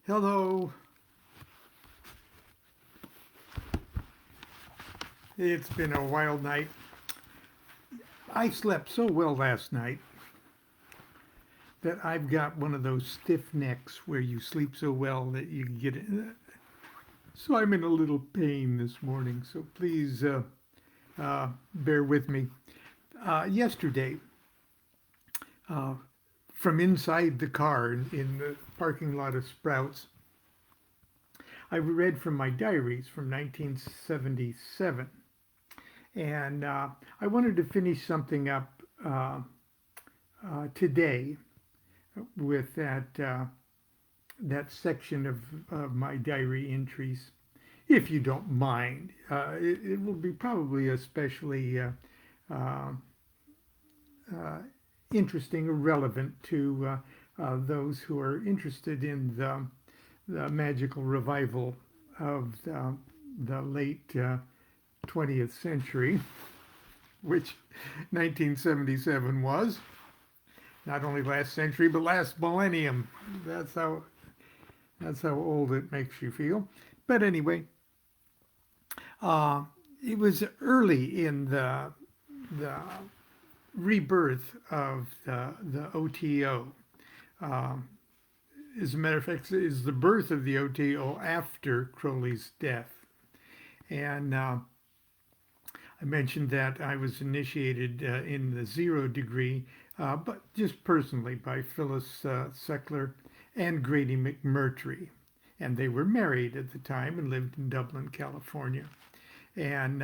Hello. It's been a wild night. I slept so well last night that I've got one of those stiff necks where you sleep so well that you get it. So I'm in a little pain this morning. So please bear with me. Yesterday, uh, from inside the car in the parking lot of Sprouts, I read from my diaries from 1977. And I wanted to finish something up today with that section of my diary entries, if you don't mind. It will be probably especially uh, uh, interesting or relevant to those who are interested in the magical revival of the late 20th century, which 1977 was. Not only last century, but last millennium. That's how that's how old it makes you feel. But anyway, uh, it was early in the rebirth of the OTO. Um, as a matter of fact, is the birth of the OTO after Crowley's death. And I mentioned that I was initiated in the zero degree, but just personally by Phyllis Seckler and Grady McMurtry. And they were married at the time and lived in Dublin, California. And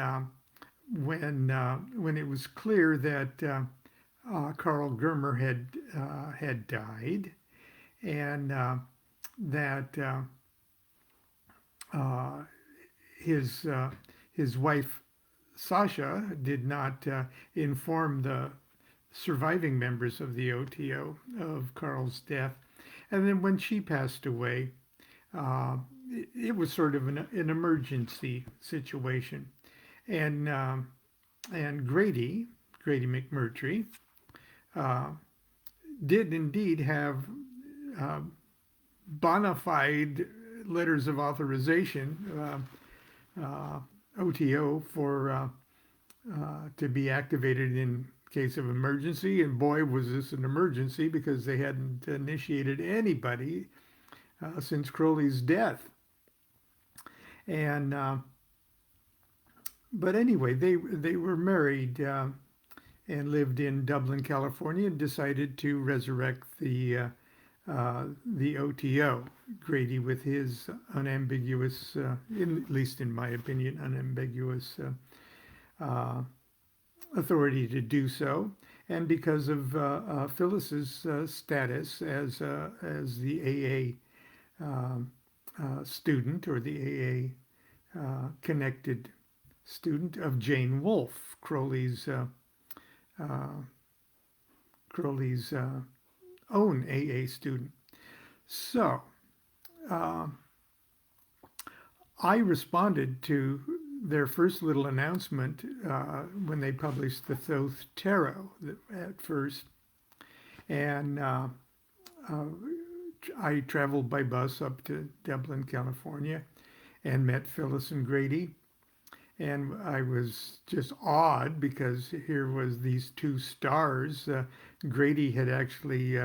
when it was clear that Carl Germer had died, and that uh, his his wife Sasha did not inform the surviving members of the OTO of Carl's death. And then when she passed away, it was sort of an emergency situation. And, and Grady McMurtry, uh, did indeed have uh, bona fide letters of authorization, OTO, for to be activated in case of emergency. And boy, was this an emergency because they hadn't initiated anybody since Crowley's death. And but anyway, they were married and lived in Dublin, California, and decided to resurrect the OTO. Grady with his unambiguous, at least in my opinion, unambiguous authority to do so, and because of Phyllis's status as the student, or the AA connected student of Jane Wolfe, uh, Crowley's own AA student. So uh, I responded to their first little announcement when they published the Thoth Tarot at first. And uh, I traveled by bus up to Dublin, California, and met Phyllis and Grady. And I was just awed because here was these two stars. Grady had actually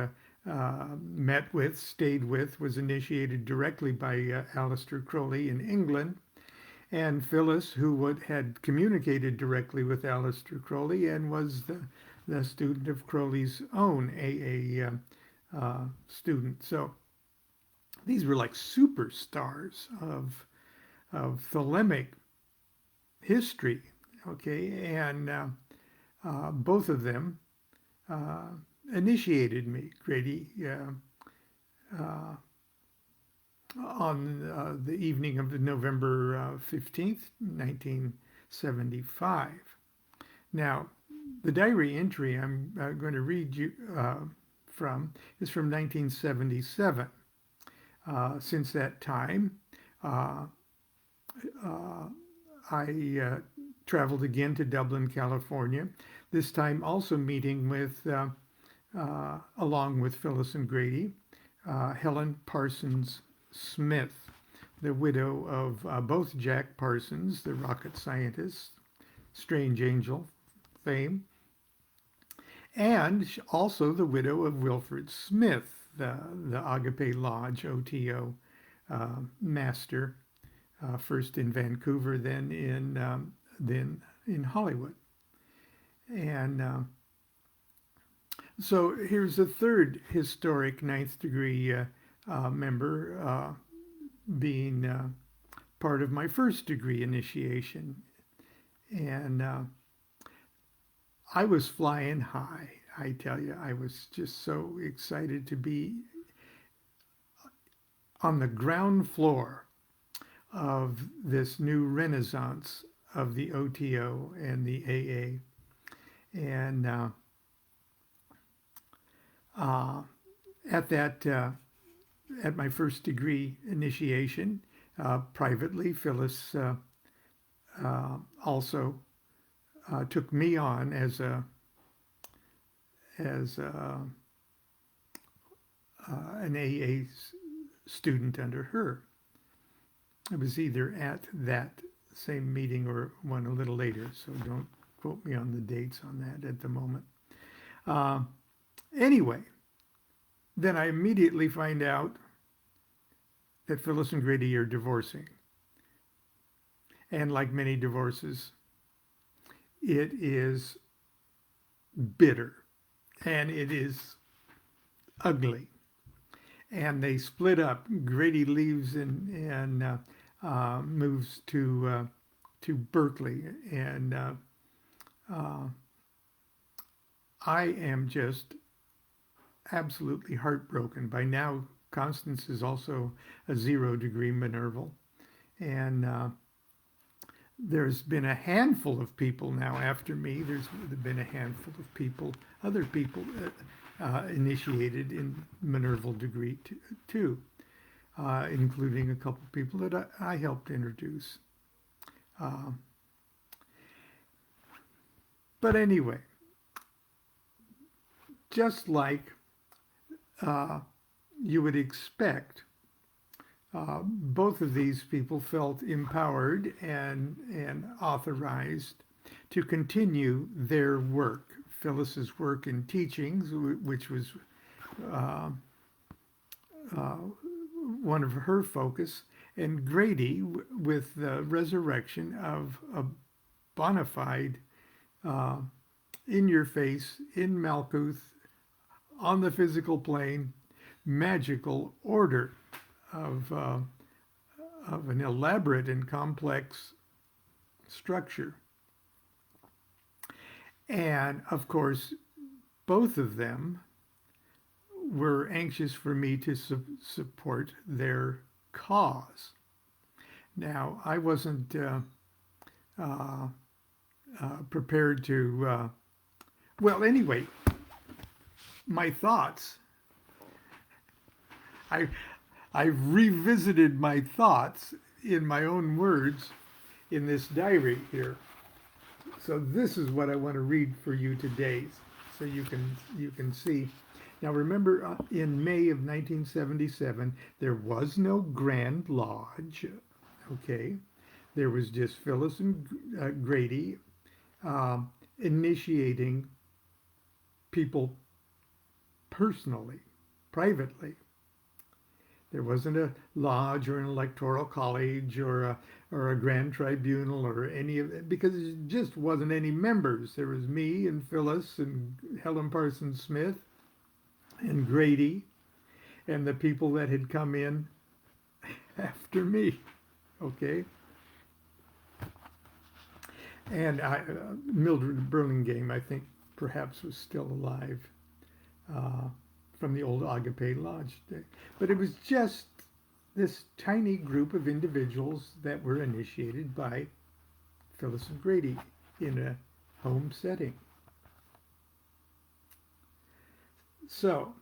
met with, stayed with, was initiated directly by Aleister Crowley in England. And Phyllis, who had communicated directly with Aleister Crowley and was the student of Crowley's own AA student. So these were like superstars of thelemic history, okay? And both of them initiated me. Grady on the evening of November 15th, 1975. Now, the diary entry I'm going to read you from is from 1977. Since that time, I traveled again to Dublin, California, this time also meeting with, along with Phyllis and Grady, Helen Parsons Smith, the widow of both Jack Parsons, the rocket scientist, strange angel fame, and also the widow of Wilfred Smith, the Agape Lodge OTO master, first in Vancouver, then in Hollywood. And so here's a third historic ninth degree member being part of my first degree initiation. And I was flying high. I tell you, I was just so excited to be on the ground floor of this new renaissance of the OTO and the AA. And at my first degree initiation, privately, Phyllis also took me on as an AA student under her. I was either at that same meeting or one a little later, so don't quote me on the dates on that at the moment. Anyway, then I immediately find out that Phyllis and Grady are divorcing. And like many divorces, it is bitter and it is ugly. And they split up. Grady leaves and moves to Berkeley, and I am just absolutely heartbroken. By now, Constance is also a 0 degree Minerval, and there's been a handful of people now after me. There's been a handful of people, other people initiated in Minerval degree too, including a couple of people that I helped introduce. But anyway, just like you would expect, both of these people felt empowered and authorized to continue their work. Phyllis's work in teachings, which was one of her focus, and Grady with the resurrection of a bona fide, in-your-face, in Malkuth, on the physical plane, magical order of an elaborate and complex structure. And of course, both of them were anxious for me to support their cause. Now, I wasn't prepared to, well, anyway, my thoughts, I've revisited my thoughts in my own words in this diary here. So this is what I want to read for you today, so you can see. Now remember, in May of 1977, there was no Grand Lodge, okay? There was just Phyllis and Grady initiating people personally, privately. There wasn't a lodge or an electoral college or a grand tribunal or any of it, because there just wasn't any members. There was me and Phyllis and Helen Parsons Smith and Grady and the people that had come in after me, okay? And Mildred Burlingame, I think, perhaps was still alive from the old Agape Lodge day. But it was just this tiny group of individuals that were initiated by Phyllis and Grady in a home setting. So,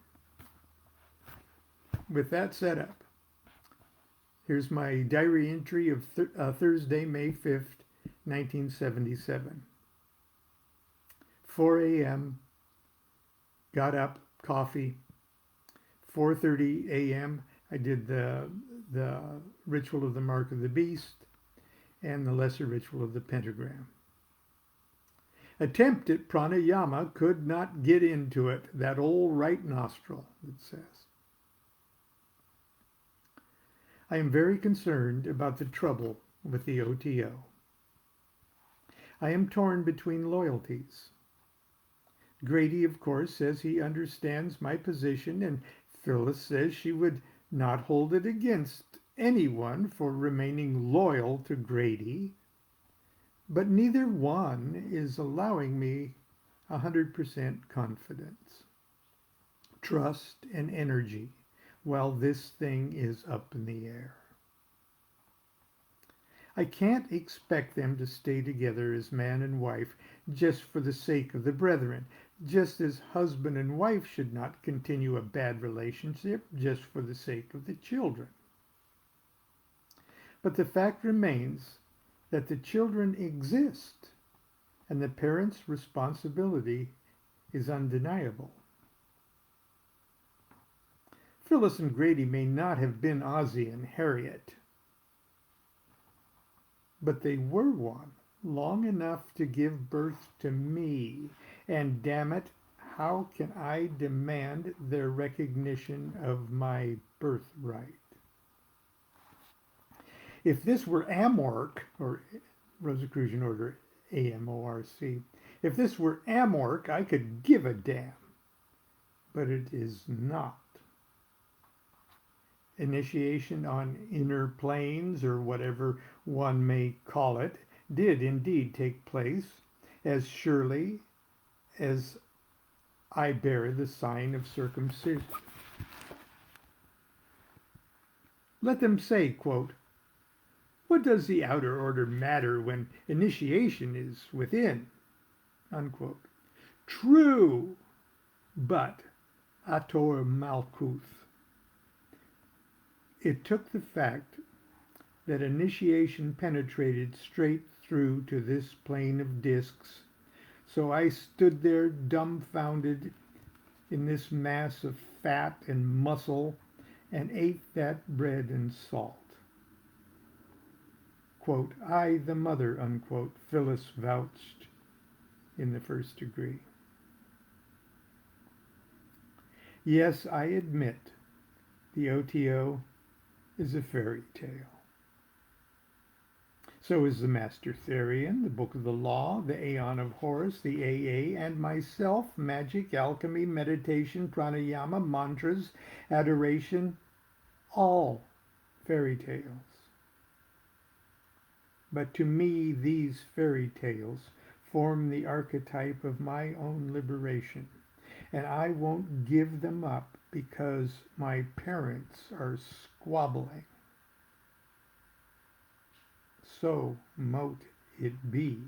with that set up, here's my diary entry of Thursday, May 5th, 1977. 4 a.m., got up, coffee. 4:30 a.m., I did the ritual of the mark of the beast and the lesser ritual of the pentagram. Attempt at pranayama could not get into it, that old right nostril, it says. I am very concerned about the trouble with the OTO. I am torn between loyalties. Grady, of course, says he understands my position, and Phyllis says she would not hold it against anyone for remaining loyal to Grady. But neither one is allowing me 100% confidence, trust, and energy while this thing is up in the air. I can't expect them to stay together as man and wife just for the sake of the brethren, just as husband and wife should not continue a bad relationship just for the sake of the children. But the fact remains that the children exist, and the parents' responsibility is undeniable. Phyllis and Grady may not have been Ozzie and Harriet, but they were one long enough to give birth to me, and damn it, how can I demand their recognition of my birthright? If this were Amorc, or Rosicrucian Order AMORC, if this were Amorc, I could give a damn, but it is not. Initiation on inner planes, or whatever one may call it, did indeed take place as surely as I bear the sign of circumcision. Let them say, quote, "What does the outer order matter when initiation is within?" Unquote. True, but Ator Malkuth. It took the fact that initiation penetrated straight through to this plane of discs, so I stood there dumbfounded in this mass of fat and muscle and ate that bread and salt. Quote, I the mother, unquote, Phyllis vouched in the first degree. Yes, I admit the OTO is a fairy tale. So is the Master Therian, the Book of the Law, the Aeon of Horus, the AA, and myself, magic, alchemy, meditation, pranayama, mantras, adoration, all fairy tales. But to me, these fairy tales form the archetype of my own liberation, and I won't give them up because my parents are squabbling. So mote it be.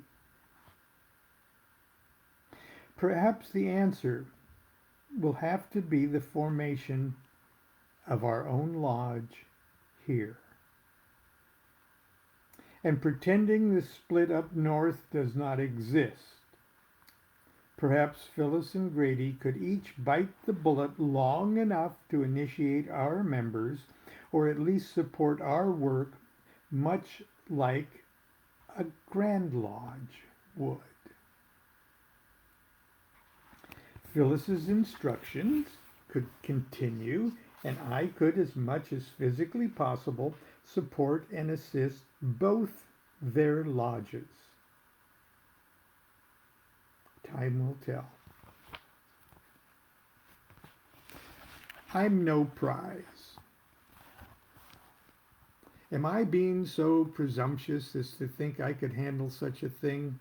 Perhaps the answer will have to be the formation of our own lodge here. And pretending the split up north does not exist. Perhaps Phyllis and Grady could each bite the bullet long enough to initiate our members, or at least support our work, much like a Grand Lodge would. Phyllis's instructions could continue, and I could, as much as physically possible, support and assist both their lodges. Time will tell. I'm no prize. Am I being so presumptuous as to think I could handle such a thing?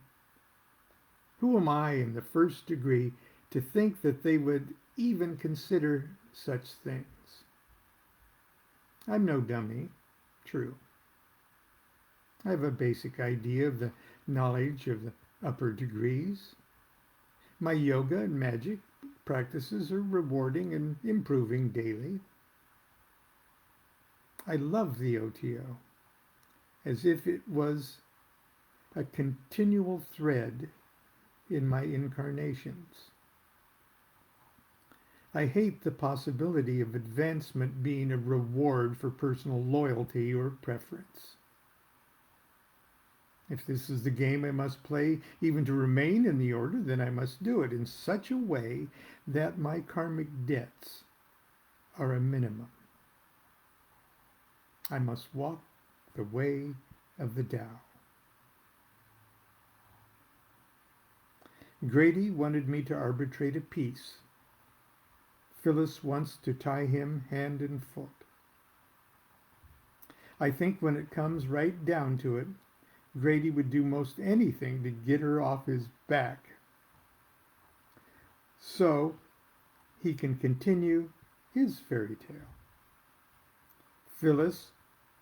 Who am I in the first degree to think that they would even consider such things? I'm no dummy, true. I have a basic idea of the knowledge of the upper degrees. My yoga and magic practices are rewarding and improving daily. I love the OTO as if it was a continual thread in my incarnations. I hate the possibility of advancement being a reward for personal loyalty or preference. If this is the game I must play, even to remain in the order, then I must do it in such a way that my karmic debts are a minimum. I must walk the way of the Tao. Grady wanted me to arbitrate a peace. Phyllis wants to tie him hand and foot. I think when it comes right down to it, Grady would do most anything to get her off his back, so he can continue his fairy tale. Phyllis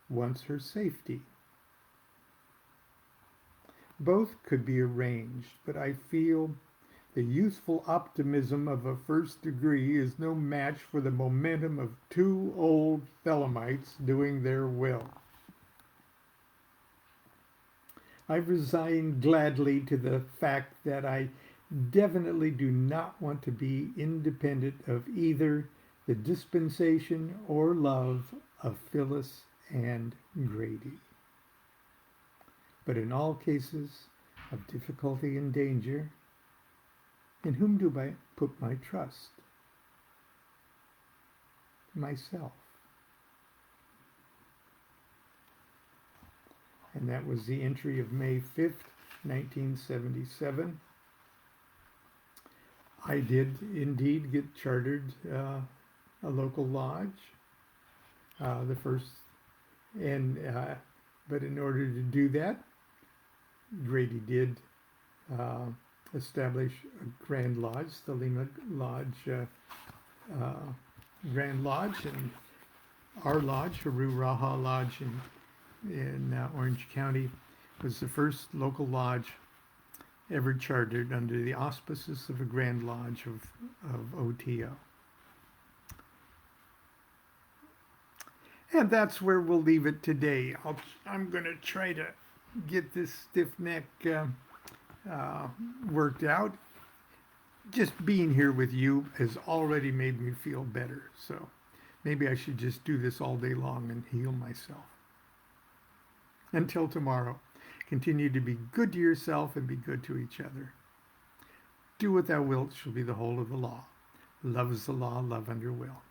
wants her safety. Both could be arranged, but I feel the youthful optimism of a first degree is no match for the momentum of two old Thelemites doing their will. I've resigned gladly to the fact that I definitely do not want to be independent of either the dispensation or love of Phyllis and Grady. But in all cases of difficulty and danger, in whom do I put my trust? Myself. And that was the entry of May 5th, 1977. I did indeed get chartered a local lodge, the first, and but in order to do that, Grady did establish a Grand Lodge, the Lima Lodge, Grand Lodge, and our lodge, Haru Raha Lodge in Orange County, was the first local lodge ever chartered under the auspices of a Grand Lodge of OTO. And that's where we'll leave it today. I'm going to try to get this stiff neck worked out. Just being here with you has already made me feel better. So maybe I should just do this all day long and heal myself. Until tomorrow, continue to be good to yourself and be good to each other. Do what thou wilt shall be the whole of the law. Love is the law, love under will.